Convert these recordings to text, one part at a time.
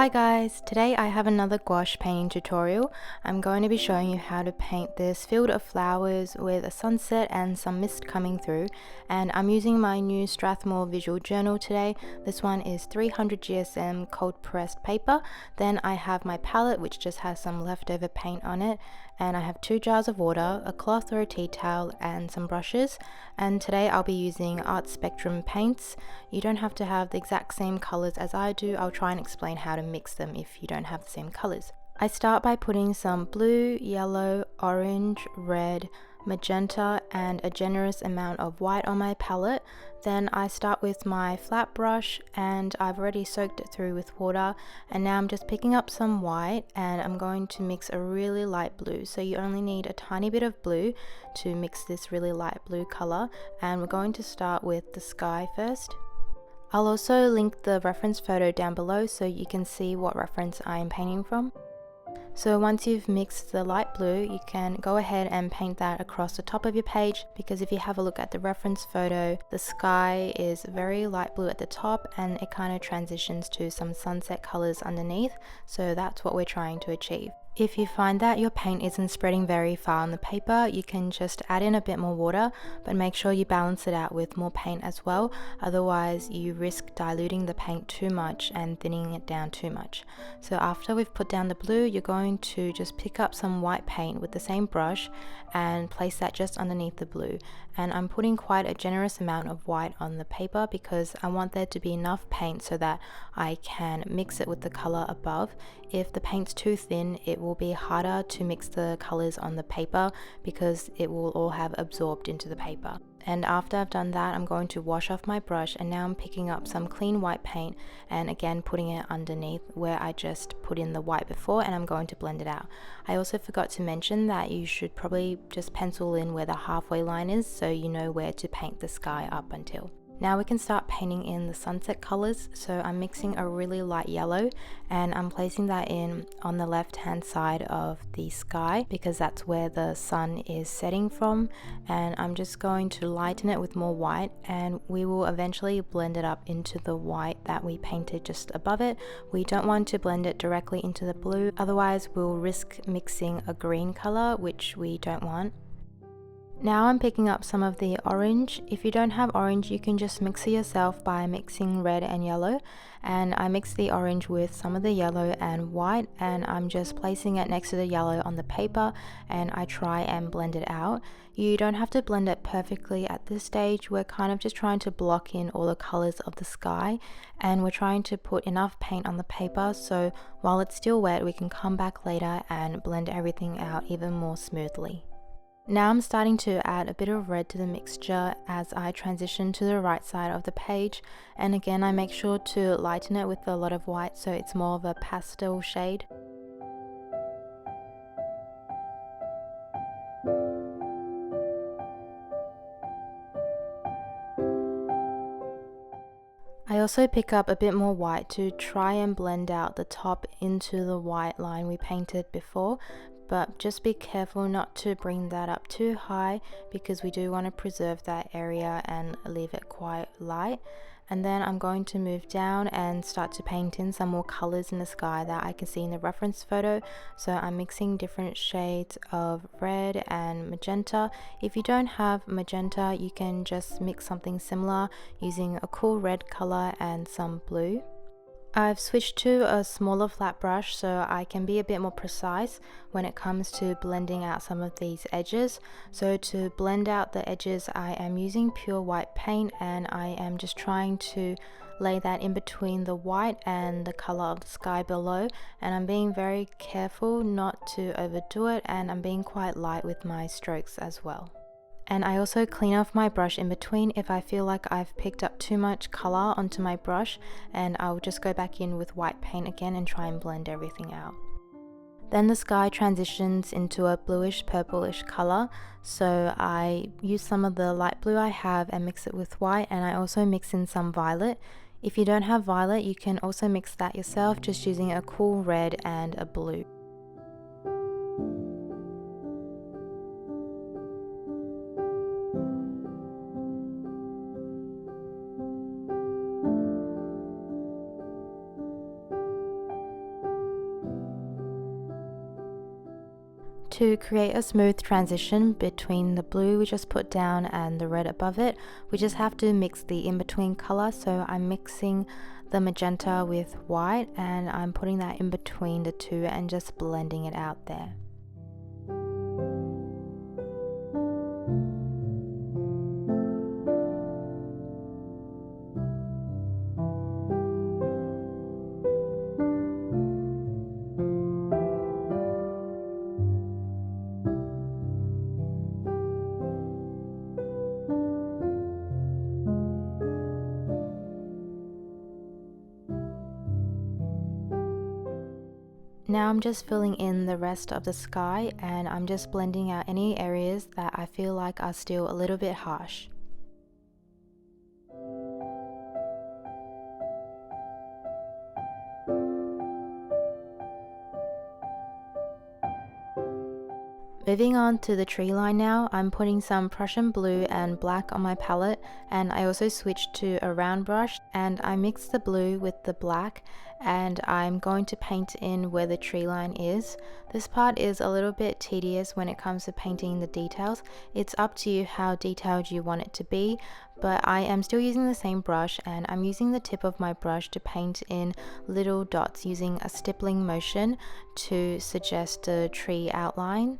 Hi guys, today I have another gouache painting tutorial. I'm going to be showing you how to paint this field of flowers with a sunset and some mist coming through, and I'm using my new Strathmore visual journal today. This one is 300 GSM cold pressed paper. Then I have my palette which just has some leftover paint on it, and I have 2 jars of water, a cloth or a tea towel and some brushes. And today I'll be using Art Spectrum paints. You don't have to have the exact same colors as I do. I'll try and explain how to mix them if you don't have the same colors. I start by putting some blue, yellow, orange, red, magenta and a generous amount of white on my palette. Then I start with my flat brush and I've already soaked it through with water, and now I'm just picking up some white and I'm going to mix a really light blue. So you only need a tiny bit of blue to mix this really light blue color, and we're going to start with the sky first. I'll also link the reference photo down below so you can see what reference I am painting from. So once you've mixed the light blue, you can go ahead and paint that across the top of your page, because if you have a look at the reference photo, the sky is very light blue at the top and it kind of transitions to some sunset colors underneath, so that's what we're trying to achieve. If you find that your paint isn't spreading very far on the paper, you can just add in a bit more water, but make sure you balance it out with more paint as well, otherwise you risk diluting the paint too much and thinning it down too much. So after we've put down the blue, you're going to just pick up some white paint with the same brush and place that just underneath the blue. And I'm putting quite a generous amount of white on the paper because I want there to be enough paint so that I can mix it with the color above. If the paint's too thin, it will be harder to mix the colors on the paper because it will all have absorbed into the paper. And after I've done that, I'm going to wash off my brush, and now I'm picking up some clean white paint and again putting it underneath where I just put in the white before, and I'm going to blend it out. I also forgot to mention that you should probably just pencil in where the halfway line is so you know where to paint the sky up until. Now we can start painting in the sunset colors. So I'm mixing a really light yellow and I'm placing that in on the left hand side of the sky because that's where the sun is setting from, and I'm just going to lighten it with more white, and we will eventually blend it up into the white that we painted just above it. We don't want to blend it directly into the blue, otherwise we'll risk mixing a green color, which we don't want. Now I'm picking up some of the orange. If you don't have orange, you can just mix it yourself by mixing red and yellow, and I mix the orange with some of the yellow and white, and I'm just placing it next to the yellow on the paper and I try and blend it out. You don't have to blend it perfectly at this stage. We're kind of just trying to block in all the colors of the sky, and we're trying to put enough paint on the paper so while it's still wet we can come back later and blend everything out even more smoothly. Now I'm starting to add a bit of red to the mixture as I transition to the right side of the page, and again I make sure to lighten it with a lot of white so it's more of a pastel shade. I also pick up a bit more white to try and blend out the top into the white line we painted before, but just be careful not to bring that up too high because we do want to preserve that area and leave it quite light. And then I'm going to move down and start to paint in some more colors in the sky that I can see in the reference photo. So I'm mixing different shades of red and magenta. If you don't have magenta, you can just mix something similar using a cool red color and some blue. I've switched to a smaller flat brush so I can be a bit more precise when it comes to blending out some of these edges. So to blend out the edges, I am using pure white paint, and I am just trying to lay that in between the white and the color of the sky below, and I'm being very careful not to overdo it, and I'm being quite light with my strokes as well. And I also clean off my brush in between if I feel like I've picked up too much color onto my brush, and I'll just go back in with white paint again and try and blend everything out. Then the sky transitions into a bluish purplish color, so I use some of the light blue I have and mix it with white, and I also mix in some violet. If you don't have violet, you can also mix that yourself just using a cool red and a blue. To create a smooth transition between the blue we just put down and the red above it, we just have to mix the in-between color. So I'm mixing the magenta with white and I'm putting that in between the two and just blending it out there. Now I'm just filling in the rest of the sky and I'm just blending out any areas that I feel like are still a little bit harsh. Moving on to the tree line now, I'm putting some Prussian blue and black on my palette, and I also switched to a round brush and I mixed the blue with the black and I'm going to paint in where the tree line is. This part is a little bit tedious when it comes to painting the details. It's up to you how detailed you want it to be, but I am still using the same brush and I'm using the tip of my brush to paint in little dots using a stippling motion to suggest a tree outline.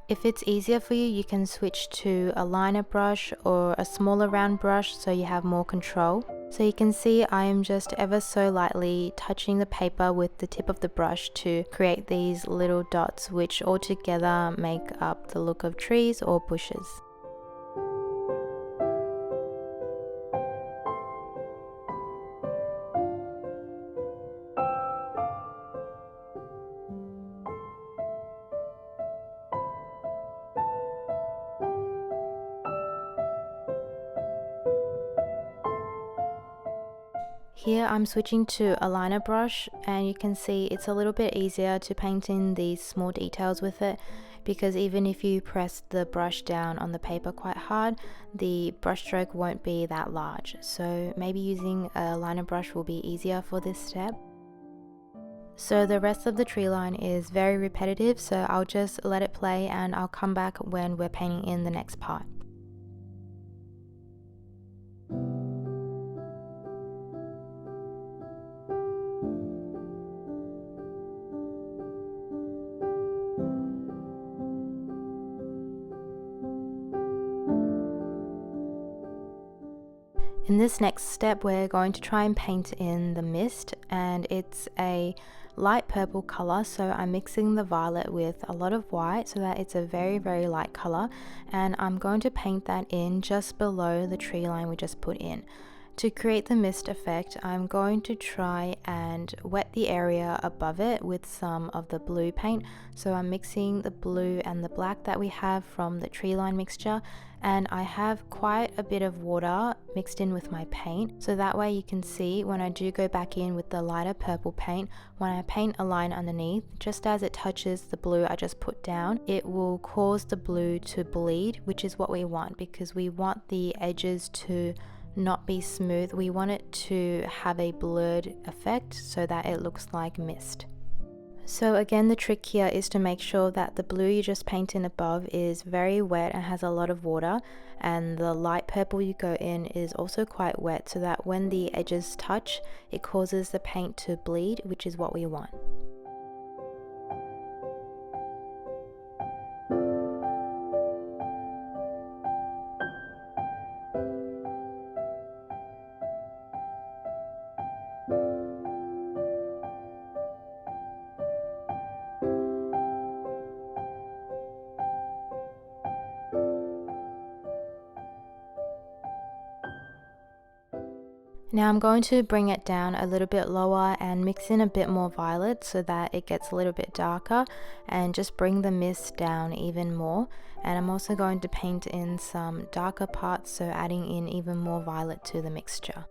If it's easier for you, you can switch to a liner brush or a smaller round brush so you have more control. So you can see I am just ever so lightly touching the paper with the tip of the brush to create these little dots which all together make up the look of trees or bushes. Here I'm switching to a liner brush and you can see it's a little bit easier to paint in these small details with it, because even if you press the brush down on the paper quite hard, the brush stroke won't be that large. So maybe using a liner brush will be easier for this step. So the rest of the tree line is very repetitive, so I'll just let it play and I'll come back when we're painting in the next part. In this next step, we're going to try and paint in the mist, and it's a light purple color, so I'm mixing the violet with a lot of white so that it's a very light color, and I'm going to paint that in just below the tree line we just put in. To create the mist effect, I'm going to try and wet the area above it with some of the blue paint. So I'm mixing the blue and the black that we have from the tree line mixture, and I have quite a bit of water mixed in with my paint, so that way you can see when I do go back in with the lighter purple paint, when I paint a line underneath, just as it touches the blue I just put down, it will cause the blue to bleed, which is what we want, because we want the edges to not be smooth. We want it to have a blurred effect so that it looks like mist. So again, the trick here is to make sure that the blue you just paint in above is very wet and has a lot of water, and the light purple you go in is also quite wet, so that when the edges touch, it causes the paint to bleed, which is what we want. Now I'm going to bring it down a little bit lower and mix in a bit more violet so that it gets a little bit darker, and just bring the mist down even more. And I'm also going to paint in some darker parts, so adding in even more violet to the mixture.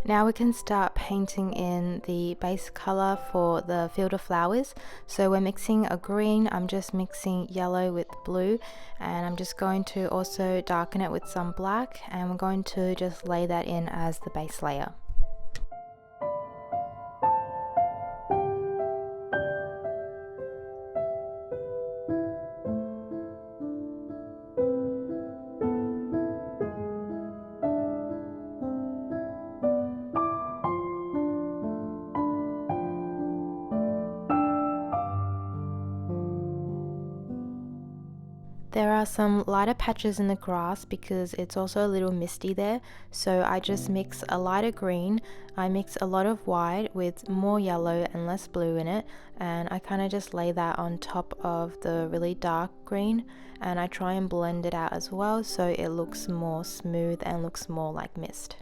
Now we can start painting in the base color for the field of flowers. So we're mixing a green, I'm just mixing yellow with blue, and I'm just going to also darken it with some black, and we're going to just lay that in as the base layer. There are some lighter patches in the grass because it's also a little misty there, so I just mix a lighter green, I mix a lot of white with more yellow and less blue in it, and I kind of just lay that on top of the really dark green, and I try and blend it out as well so it looks more smooth and looks more like mist.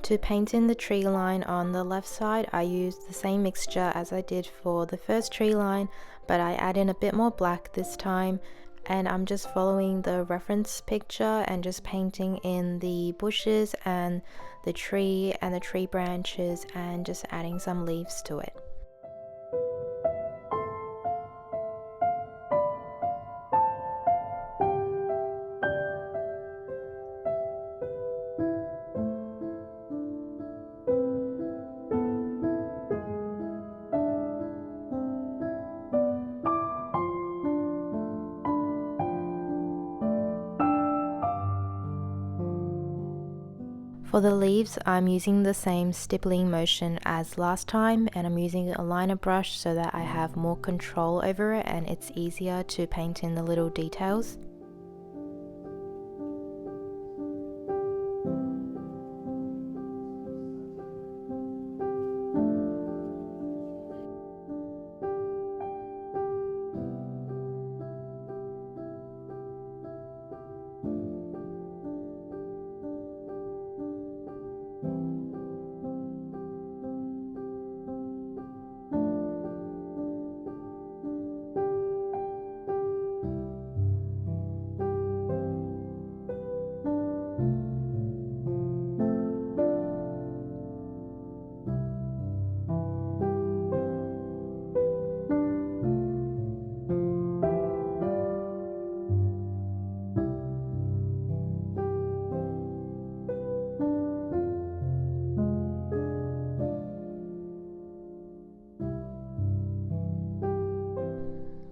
To paint in the tree line on the left side, I used the same mixture as I did for the first tree line, but I add in a bit more black this time, and I'm just following the reference picture and just painting in the bushes and the tree branches and just adding some leaves to it. For the leaves, I'm using the same stippling motion as last time, and I'm using a liner brush so that I have more control over it and it's easier to paint in the little details.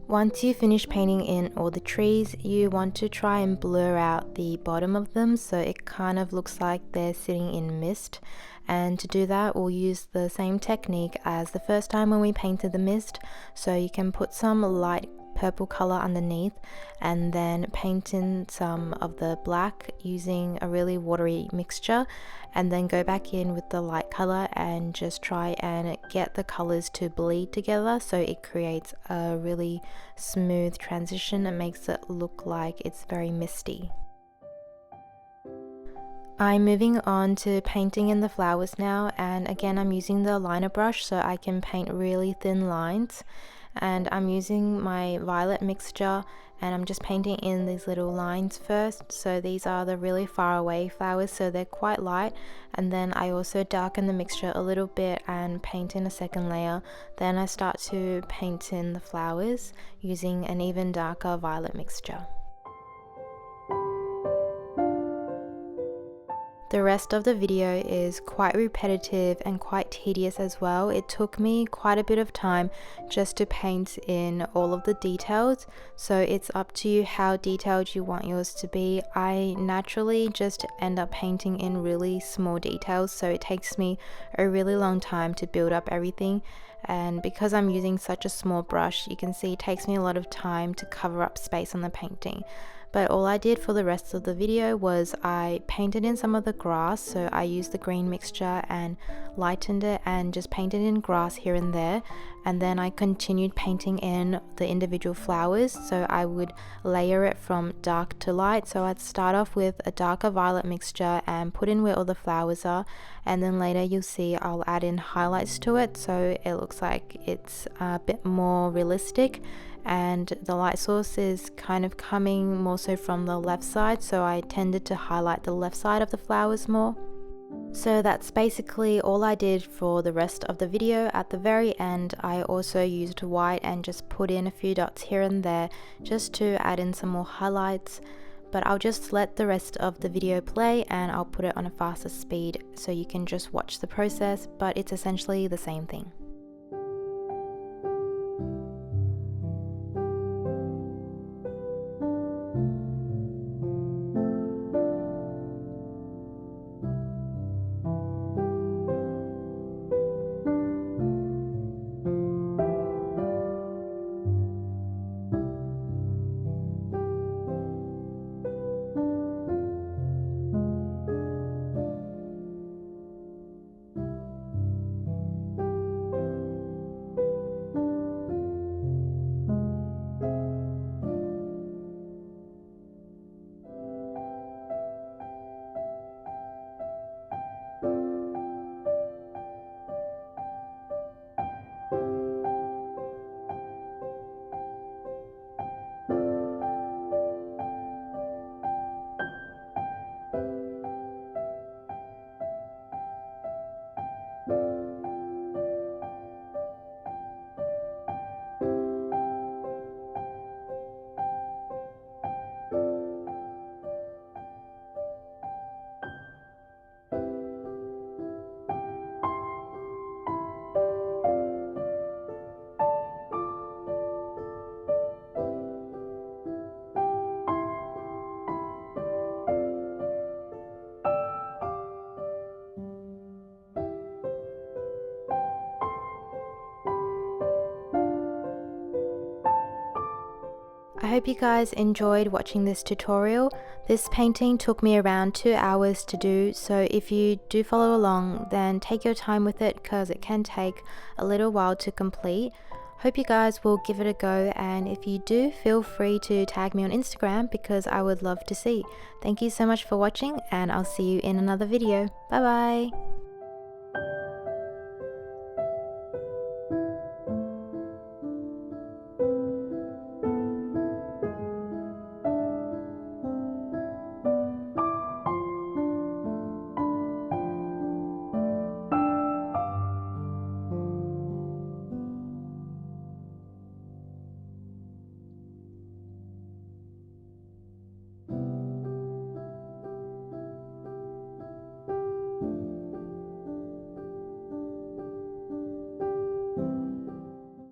Once you finish painting in all the trees, you want to try and blur out the bottom of them so it kind of looks like they're sitting in mist. And to do that, we'll use the same technique as the first time when we painted the mist. So you can put some light purple color underneath, and then paint in some of the black using a really watery mixture, and then go back in with the light color and just try and get the colors to bleed together so it creates a really smooth transition and makes it look like it's very misty. I'm moving on to painting in the flowers now, and again I'm using the liner brush so I can paint really thin lines, and I'm using my violet mixture and I'm just painting in these little lines first. So these are the really far away flowers, so they're quite light, and then I also darken the mixture a little bit and paint in a second layer. Then I start to paint in the flowers using an even darker violet mixture. The rest of the video is quite repetitive and quite tedious as well. It took me quite a bit of time just to paint in all of the details, so it's up to you how detailed you want yours to be. I naturally just end up painting in really small details, so it takes me a really long time to build up everything. And because I'm using such a small brush, you can see it takes me a lot of time to cover up space on the painting. But all I did for the rest of the video was I painted in some of the grass, so I used the green mixture and lightened it and just painted in grass here and there, and then I continued painting in the individual flowers, so I would layer it from dark to light. So I'd start off with a darker violet mixture and put in where all the flowers are, and then later you'll see I'll add in highlights to it so it looks like it's a bit more realistic. And the light source is kind of coming more so from the left side, so I tended to highlight the left side of the flowers more. So that's basically all I did for the rest of the video. At the very end I also used white and just put in a few dots here and there just to add in some more highlights, but I'll just let the rest of the video play and I'll put it on a faster speed so you can just watch the process, but it's essentially the same thing. I hope you guys enjoyed watching this tutorial. This painting took me around 2 hours to do, so if you do follow along then take your time with it because it can take a little while to complete. Hope you guys will give it a go, and if you do, feel free to tag me on Instagram because I would love to see. Thank you so much for watching and I'll see you in another video. Bye bye!